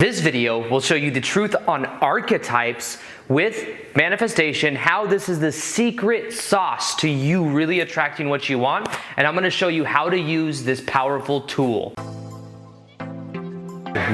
This video will show you the truth on archetypes with manifestation, how this is the secret sauce to you really attracting what you want, and I'm going to show you how to use this powerful tool.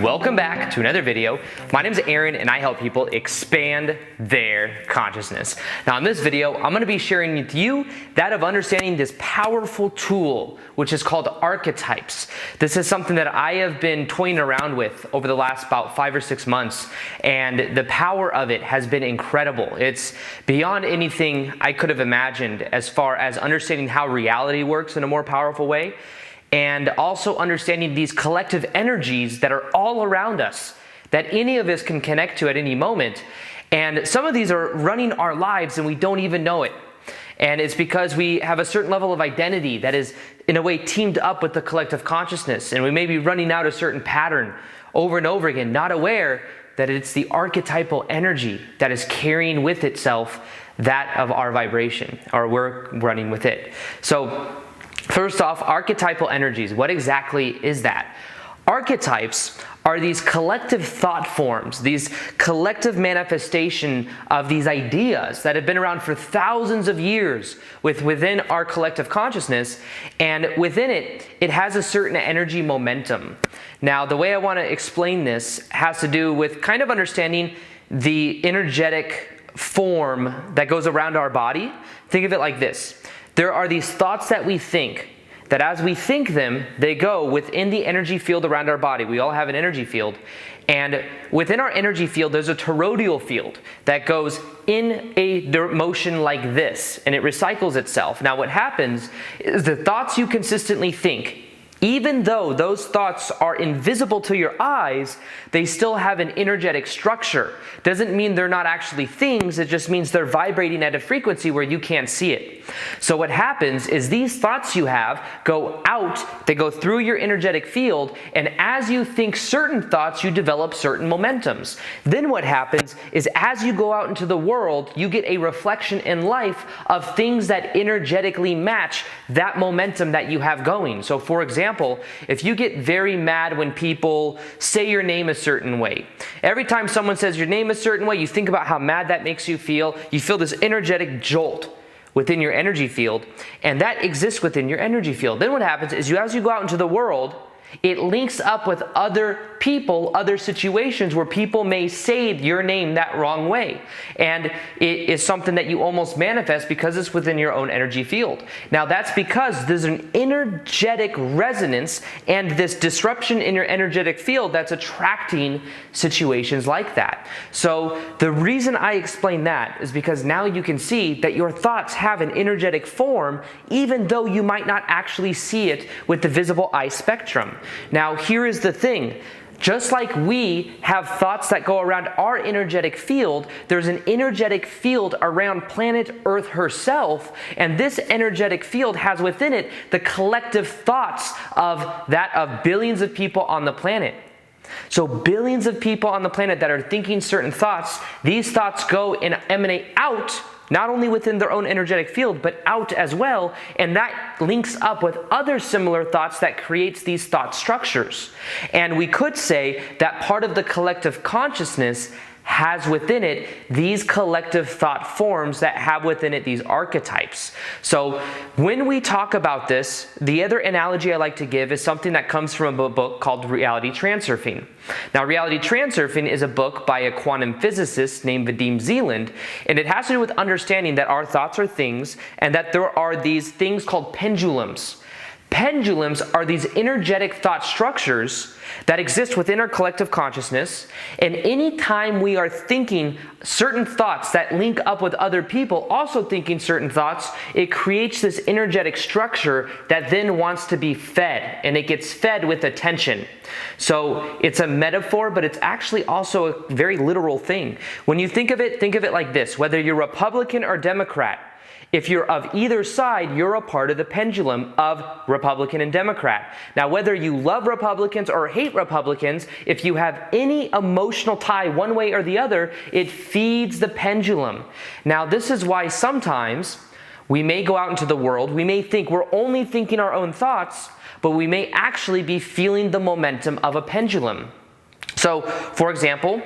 Welcome back to another video. My name is Aaron and I help people expand their consciousness. Now in this video, I'm going to be sharing with you that of understanding this powerful tool, which is called archetypes. This is something that I have been toying around with over the last about 5 or 6 months, and the power of it has been incredible. It's beyond anything I could have imagined as far as understanding how reality works in a more powerful way, and also understanding these collective energies that are all around us, that any of us can connect to at any moment. And some of these are running our lives and we don't even know it. And it's because we have a certain level of identity that is, in a way, teamed up with the collective consciousness. And we may be running out a certain pattern over and over again, not aware that it's the archetypal energy that is carrying with itself that of our vibration, or we're running with it. So, first off, archetypal energies. What exactly is that? Archetypes are these collective thought forms, these collective manifestation of these ideas that have been around for thousands of years within our collective consciousness, and within it, it has a certain energy momentum. Now, the way I want to explain this has to do with kind of understanding the energetic form that goes around our body. Think of it like this. There are these thoughts that we think, that as we think them, they go within the energy field around our body. We all have an energy field. And within our energy field, there's a toroidal field that goes in a motion like this, and it recycles itself. Now what happens is the thoughts you consistently think, even though those thoughts are invisible to your eyes, they still have an energetic structure. Doesn't mean they're not actually things, it just means they're vibrating at a frequency where you can't see it. So what happens is these thoughts you have go out, they go through your energetic field, and as you think certain thoughts, you develop certain momentums. Then what happens is as you go out into the world, you get a reflection in life of things that energetically match that momentum that you have going. So for example, if you get very mad when people say your name a certain way, every time someone says your name a certain way, you think about how mad that makes you feel this energetic jolt within your energy field, and that exists within your energy field. Then what happens is as you go out into the world, it links up with other people, other situations where people may say your name that wrong way. And it is something that you almost manifest because it's within your own energy field. Now that's because there's an energetic resonance and this disruption in your energetic field that's attracting situations like that. So the reason I explain that is because now you can see that your thoughts have an energetic form, even though you might not actually see it with the visible eye spectrum. Now, here is the thing. Just like we have thoughts that go around our energetic field, there's an energetic field around planet Earth herself, and this energetic field has within it the collective thoughts of billions of people on the planet. So billions of people on the planet that are thinking certain thoughts, these thoughts go and emanate out, not only within their own energetic field, but out as well, and that links up with other similar thoughts that creates these thought structures. And we could say that part of the collective consciousness has within it these collective thought forms that have within it these archetypes. So when we talk about this, the other analogy I like to give is something that comes from a book called Reality Transurfing. Now, Reality Transurfing is a book by a quantum physicist named Vadim Zeland, and it has to do with understanding that our thoughts are things and that there are these things called pendulums. Pendulums are these energetic thought structures that exist within our collective consciousness, and anytime we are thinking certain thoughts that link up with other people also thinking certain thoughts, it creates this energetic structure that then wants to be fed, and it gets fed with attention. So it's a metaphor, but it's actually also a very literal thing. When you think of it like this: whether you're Republican or Democrat, if you're of either side, you're a part of the pendulum of Republican and Democrat. Now, whether you love Republicans or hate Republicans, if you have any emotional tie one way or the other, it feeds the pendulum. Now, this is why sometimes we may go out into the world, we may think we're only thinking our own thoughts, but we may actually be feeling the momentum of a pendulum. So, for example,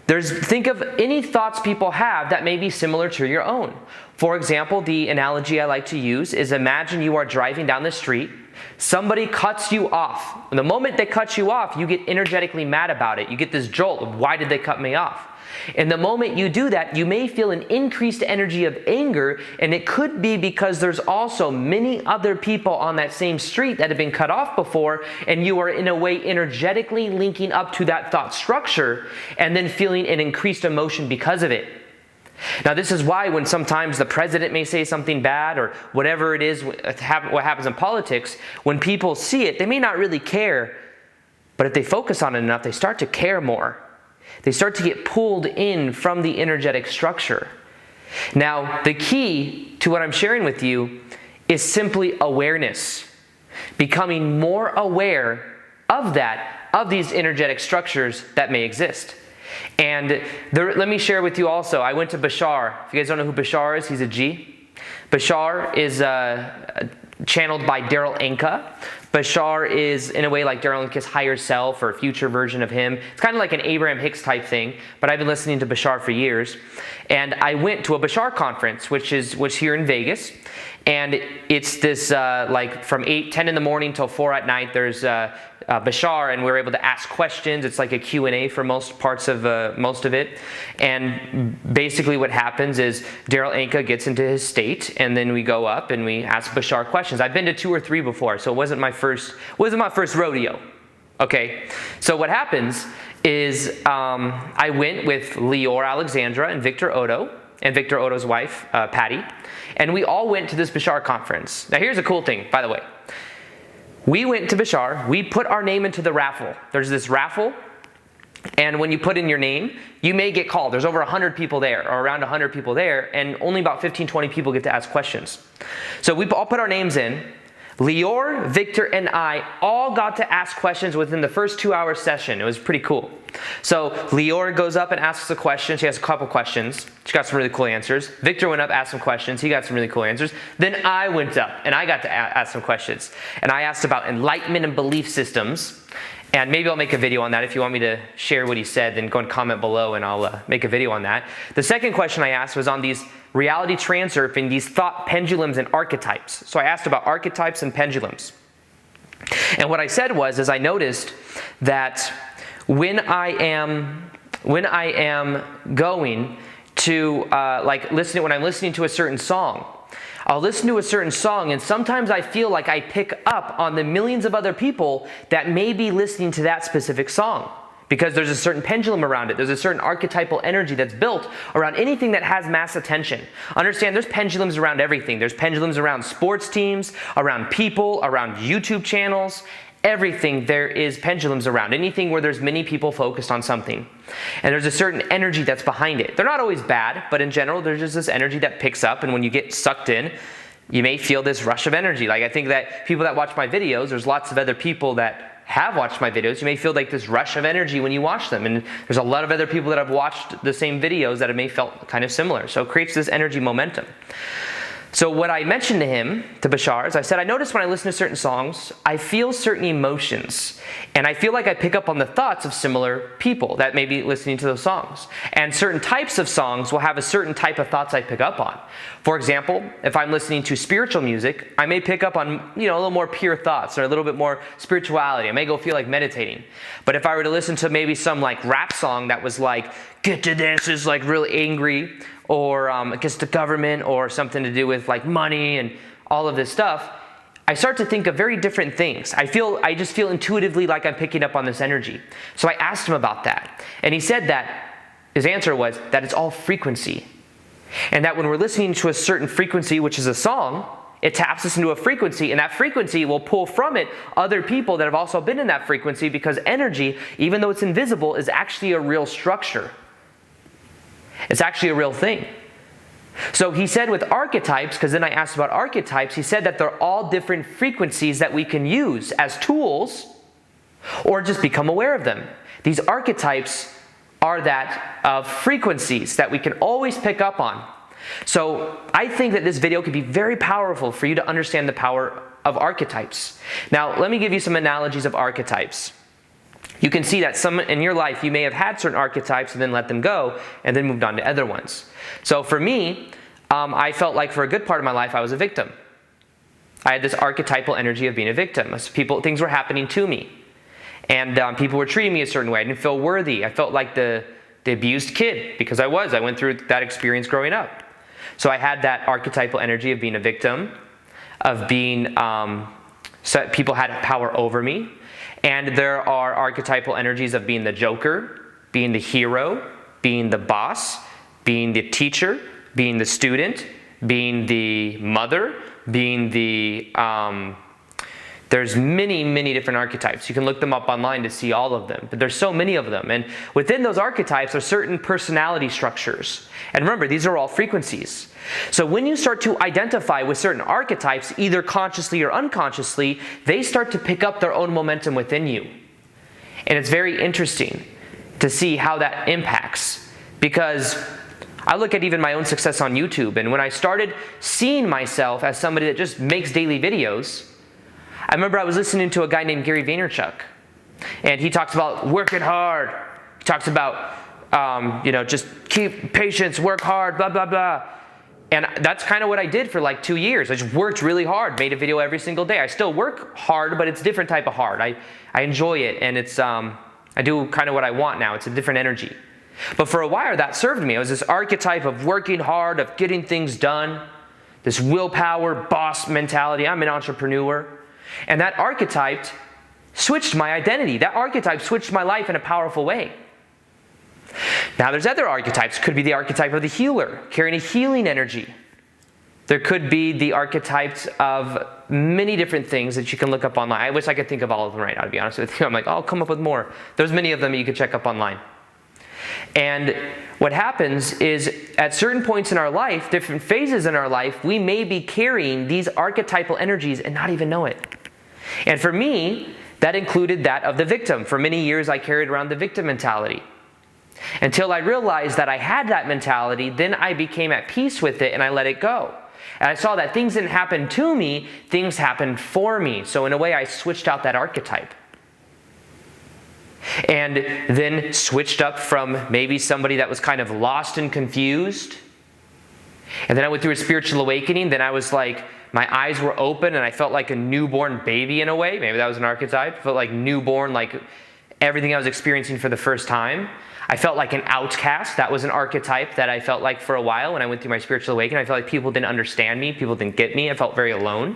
think of any thoughts people have that may be similar to your own. For example, the analogy I like to use is imagine you are driving down the street, somebody cuts you off. And the moment they cut you off, you get energetically mad about it. You get this jolt of, why did they cut me off? And the moment you do that, you may feel an increased energy of anger, and it could be because there's also many other people on that same street that have been cut off before, and you are in a way energetically linking up to that thought structure and then feeling an increased emotion because of it. Now, this is why when sometimes the president may say something bad or whatever it is, what happens in politics, when people see it, they may not really care, but if they focus on it enough, they start to care more. They start to get pulled in from the energetic structure. Now, the key to what I'm sharing with you is simply awareness. Becoming more aware of these energetic structures that may exist. And let me share with you also, I went to Bashar. If you guys don't know who Bashar is, he's a G. Bashar is channeled by Daryl Anka. Bashar is, in a way, like Daryl Anka's higher self or future version of him. It's kind of like an Abraham Hicks type thing, but I've been listening to Bashar for years. And I went to a Bashar conference, which was here in Vegas. And it's this, like from 10 in the morning till 4 at night, there's Bashar, and we were able to ask questions. It's like a Q&A for most of it. And basically what happens is Daryl Anka gets into his state, and then we go up and we ask Bashar questions. I've been to 2 or 3 before, so it wasn't my first rodeo. Okay, so what happens is I went with Lior Alexandra and Victor Otto, and Victor Otto's wife, Patty, and we all went to this Bashar conference. Now here's a cool thing, by the way. We went to Bashar, we put our name into the raffle. There's this raffle, and when you put in your name, you may get called. There's over 100 people there, or around 100 people there, and only about 15, 20 people get to ask questions. So we all put our names in. Lior, Victor, and I all got to ask questions within the first 2-hour session. It was pretty cool. So Lior goes up and asks a question. She has a couple questions. She got some really cool answers. Victor went up, asked some questions. He got some really cool answers. Then I went up and I got to ask some questions. And I asked about enlightenment and belief systems. And maybe I'll make a video on that. If you want me to share what he said, then go and comment below and I'll make a video on that. The second question I asked was on these reality transurfing, these thought pendulums and archetypes. So I asked about archetypes and pendulums. And what I said was, I noticed that when I am going to when I'm listening to a certain song, I'll listen to a certain song, and sometimes I feel like I pick up on the millions of other people that may be listening to that specific song, because there's a certain pendulum around it. There's a certain archetypal energy that's built around anything that has mass attention. Understand, there's pendulums around everything. There's pendulums around sports teams, around people, around YouTube channels. Everything there is pendulums around. Anything where there's many people focused on something. And there's a certain energy that's behind it. They're not always bad, but in general, there's just this energy that picks up, and when you get sucked in, you may feel this rush of energy. Like, I think that people that watch my videos, there's lots of other people that have watched my videos, you may feel like this rush of energy when you watch them. And there's a lot of other people that have watched the same videos that have may felt kind of similar. So it creates this energy momentum. So what I mentioned to him, to Bashar, is I said, I notice when I listen to certain songs, I feel certain emotions. And I feel like I pick up on the thoughts of similar people that may be listening to those songs. And certain types of songs will have a certain type of thoughts I pick up on. For example, if I'm listening to spiritual music, I may pick up on, a little more pure thoughts or a little bit more spirituality. I may go feel like meditating. But if I were to listen to maybe some like rap song that was like, get to this, is like really angry, or against the government, or something to do with like money and all of this stuff, I start to think of very different things. I just feel intuitively like I'm picking up on this energy. So I asked him about that. And he said that, his answer was that it's all frequency. And that when we're listening to a certain frequency, which is a song, it taps us into a frequency, and that frequency will pull from it other people that have also been in that frequency, because energy, even though it's invisible, is actually a real structure. It's actually a real thing. So he said with archetypes, because then I asked about archetypes, he said that they're all different frequencies that we can use as tools or just become aware of them. These archetypes are that of frequencies that we can always pick up on. So I think that this video could be very powerful for you to understand the power of archetypes. Now, let me give you some analogies of archetypes. you can see that some in your life, you may have had certain archetypes and then let them go and then moved on to other ones. So for me, I felt like for a good part of my life, I was a victim. I had this archetypal energy of being a victim. Things were happening to me. And people were treating me a certain way. I didn't feel worthy. I felt like the abused kid because I went through that experience growing up. So I had that archetypal energy of being a victim, of being, so people had power over me. And there are archetypal energies of being the joker, being the hero, being the boss, being the teacher, being the student, being the mother, being the, there's many different archetypes. You can look them up online to see all of them, but there's so many of them. And within those archetypes are certain personality structures. And remember, these are all frequencies. So when you start to identify with certain archetypes, either consciously or unconsciously, they start to pick up their own momentum within you. And it's very interesting to see how that impacts, because I look at even my own success on YouTube, and when I started seeing myself as somebody that just makes daily videos, I remember I was listening to a guy named Gary Vaynerchuk, and he talks about working hard. He talks about, just keep patience, work hard, blah, blah, blah. And that's kind of what I did for like 2 years. I just worked really hard, made a video every single day. I still work hard, but it's a different type of hard. I enjoy it, and it's I do kind of what I want now. It's a different energy. But for a while, that served me. It was this archetype of working hard, of getting things done, this willpower, boss mentality. I'm an entrepreneur. And that archetype switched my identity. That archetype switched my life in a powerful way. Now there's other archetypes. Could be the archetype of the healer, carrying a healing energy. There could be the archetypes of many different things that you can look up online. I wish I could think of all of them right now, to be honest with you. I'm like, I'll come up with more. There's many of them that you could check up online. And what happens is at certain points in our life, different phases in our life, we may be carrying these archetypal energies and not even know it. And for me, that included that of the victim. For many years, I carried around the victim mentality. Until I realized that I had that mentality, then I became at peace with it and I let it go. And I saw that things didn't happen to me, things happened for me. So in a way, I switched out that archetype. And then switched up from maybe somebody that was kind of lost and confused. And then I went through a spiritual awakening. Then I was like, my eyes were open and I felt like a newborn baby in a way. Maybe that was an archetype. I felt like newborn, like everything I was experiencing for the first time. I felt like an outcast. That was an archetype that I felt like for a while when I went through my spiritual awakening. I felt like people didn't understand me. People didn't get me. I felt very alone.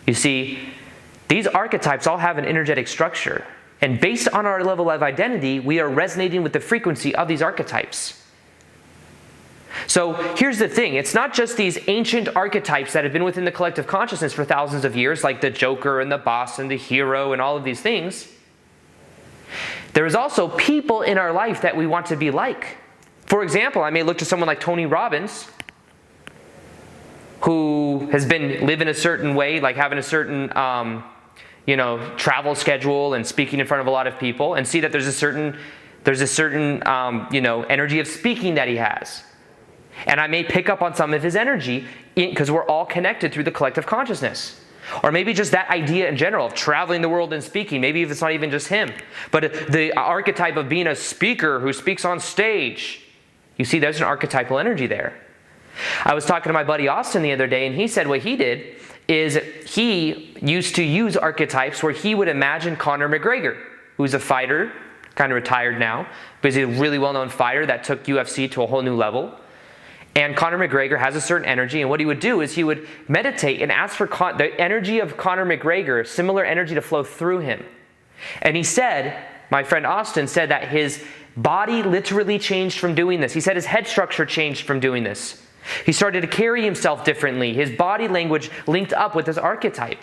You see, these archetypes all have an energetic structure. And based on our level of identity, we are resonating with the frequency of these archetypes. So here's the thing. It's not just these ancient archetypes that have been within the collective consciousness for thousands of years, like the joker and the boss and the hero and all of these things. There is also people in our life that we want to be like. For example, I may look to someone like Tony Robbins, who has been living a certain way, like having a certain travel schedule and speaking in front of a lot of people, and see that there's a certain energy of speaking that he has. And I may pick up on some of his energy because we're all connected through the collective consciousness. Or maybe just that idea in general of traveling the world and speaking. Maybe if it's not even just him. But the archetype of being a speaker who speaks on stage. You see, there's an archetypal energy there. I was talking to my buddy Austin the other day, and he said what he did is he used to use archetypes where he would imagine Conor McGregor, who's a fighter, kind of retired now, but he's a really well-known fighter that took UFC to a whole new level. And Conor McGregor has a certain energy, and what he would do is he would meditate and ask for the energy of Conor McGregor, similar energy to flow through him. And he said, my friend Austin said that his body literally changed from doing this. He said his head structure changed from doing this. He started to carry himself differently. His body language linked up with his archetype.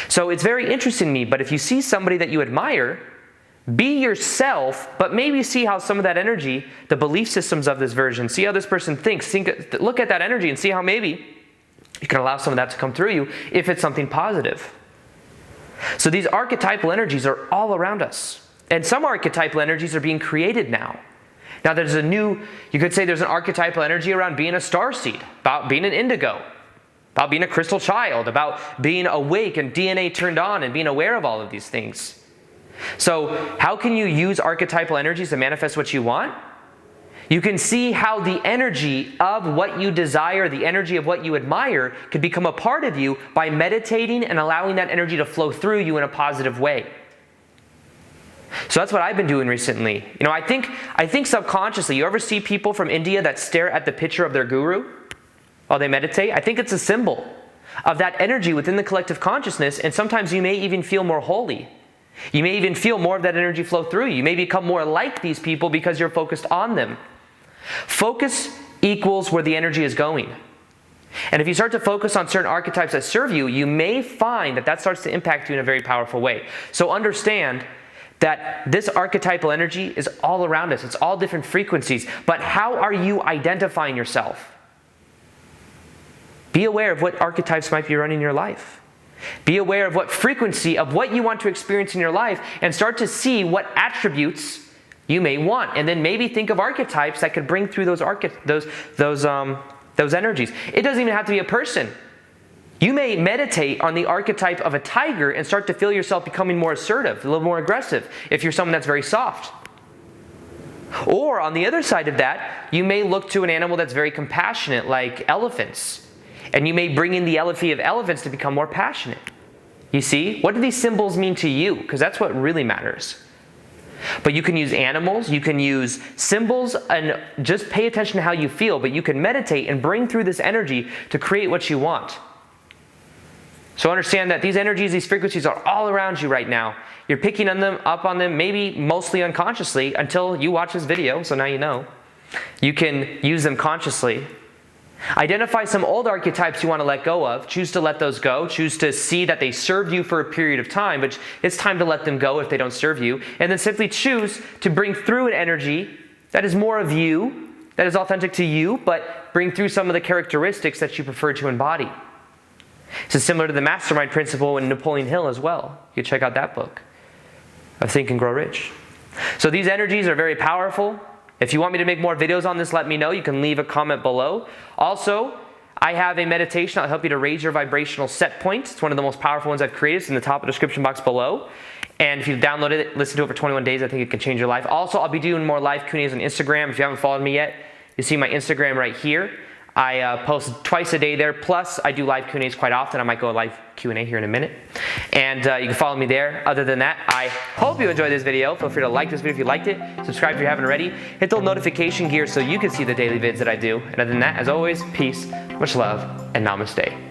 So it's very interesting to me, but if you see somebody that you admire, be yourself, but maybe see how some of that energy, the belief systems of this version, see how this person thinks, look at that energy and see how maybe you can allow some of that to come through you if it's something positive. So these archetypal energies are all around us. And some archetypal energies are being created now. Now there's you could say there's an archetypal energy around being a starseed, about being an indigo, about being a crystal child, about being awake and DNA turned on and being aware of all of these things. So how can you use archetypal energies to manifest what you want? You can see how the energy of what you desire, the energy of what you admire, could become a part of you by meditating and allowing that energy to flow through you in a positive way. So that's what I've been doing recently. You know, I think subconsciously, you ever see people from India that stare at the picture of their guru while they meditate? I think it's a symbol of that energy within the collective consciousness, and sometimes you may even feel more holy. You may even feel more of that energy flow through you. You may become more like these people because you're focused on them. Focus equals where the energy is going. And if you start to focus on certain archetypes that serve you, you may find that that starts to impact you in a very powerful way. So understand that this archetypal energy is all around us. It's all different frequencies. But how are you identifying yourself? Be aware of what archetypes might be running in your life. Be aware of what frequency of what you want to experience in your life, and start to see what attributes you may want. And then maybe think of archetypes that could bring through those energies. It doesn't even have to be a person. You may meditate on the archetype of a tiger and start to feel yourself becoming more assertive, a little more aggressive, if you're someone that's very soft. Or on the other side of that, you may look to an animal that's very compassionate, like elephants. And you may bring in the elegy of elephants to become more passionate. You see? What do these symbols mean to you? Because that's what really matters. But you can use animals, you can use symbols, and just pay attention to how you feel. But you can meditate and bring through this energy to create what you want. So understand that these energies, these frequencies are all around you right now. You're picking up on them, maybe mostly unconsciously, until you watch this video, so now you know. You can use them consciously. Identify some old archetypes you want to let go of. Choose to let those go. Choose to see that they served you for a period of time, but it's time to let them go if they don't serve you. And then simply choose to bring through an energy that is more of you, that is authentic to you, but bring through some of the characteristics that you prefer to embody. This is similar to the mastermind principle in Napoleon Hill as well. You can check out that book of Think and Grow Rich. So these energies are very powerful. If you want me to make more videos on this, let me know. You can leave a comment below. Also, I have a meditation that'll help you to raise your vibrational set point. It's one of the most powerful ones I've created. It's in the top of the description box below. And if you've downloaded it, listen to it for 21 days, I think it can change your life. Also, I'll be doing more live Q&As on Instagram. If you haven't followed me yet, you see my Instagram right here. I post twice a day there, plus I do live Q&As quite often. I might go live Q&A here in a minute. And you can follow me there. Other than that, I hope you enjoyed this video. Feel free to like this video if you liked it. Subscribe if you haven't already. Hit the notification gear so you can see the daily vids that I do. And other than that, as always, peace, much love, and namaste.